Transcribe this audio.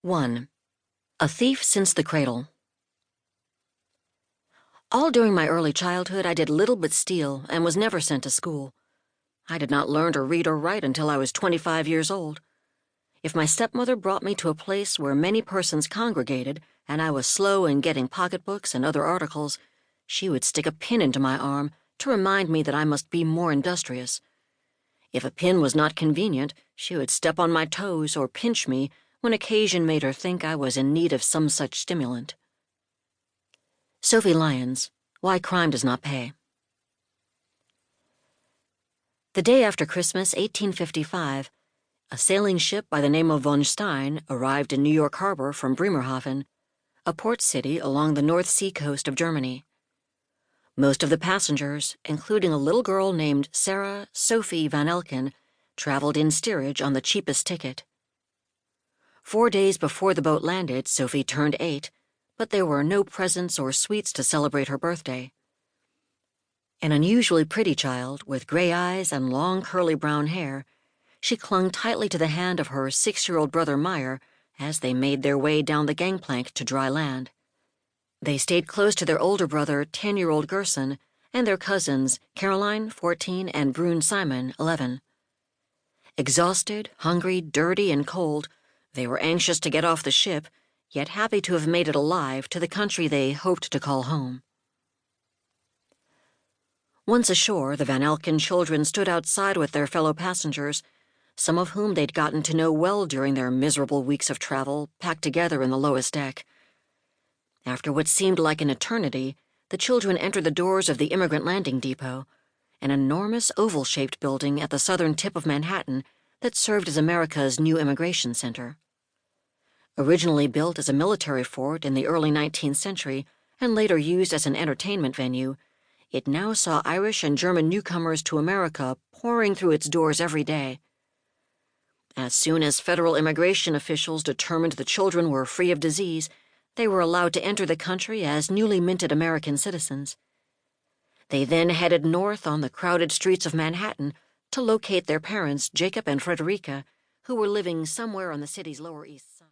1. A thief since the cradle. All during my early childhood, I did little but steal and was never sent to school. I did not learn to read or write until I was 25 years old. If my stepmother brought me to a place where many persons congregated and I was slow in getting pocketbooks and other articles, she would stick a pin into my arm to remind me that I must be more industrious. If a pin was not convenient, she would step on my toes or pinch me when occasion made her think I was in need of some such stimulant. Sophie Lyons, Why Crime Does Not Pay. The day after Christmas, 1855, a sailing ship by the name of von Stein arrived in New York Harbor from Bremerhaven, a port city along the North Sea coast of Germany. Most of the passengers, including a little girl named Sarah Sophie Van Elken, traveled in steerage on the cheapest ticket. 4 days before the boat landed, Sophie turned 8, but there were no presents or sweets to celebrate her birthday. An unusually pretty child, with gray eyes and long curly brown hair, she clung tightly to the hand of her 6-year-old brother Meyer as they made their way down the gangplank to dry land. They stayed close to their older brother, 10-year-old Gerson, and their cousins, Caroline, 14, and Brune Simon, 11. Exhausted, hungry, dirty, and cold, they were anxious to get off the ship, yet happy to have made it alive to the country they hoped to call home. Once ashore, the Van Elken children stood outside with their fellow passengers, some of whom they'd gotten to know well during their miserable weeks of travel, packed together in the lowest deck. After what seemed like an eternity, the children entered the doors of the Immigrant Landing Depot, an enormous oval-shaped building at the southern tip of Manhattan that served as America's new immigration center. Originally built as a military fort in the early 19th century and later used as an entertainment venue, it now saw Irish and German newcomers to America pouring through its doors every day. As soon as federal immigration officials determined the children were free of disease, they were allowed to enter the country as newly minted American citizens. They then headed north on the crowded streets of Manhattan to locate their parents, Jacob and Frederica, who were living somewhere on the city's Lower East Side.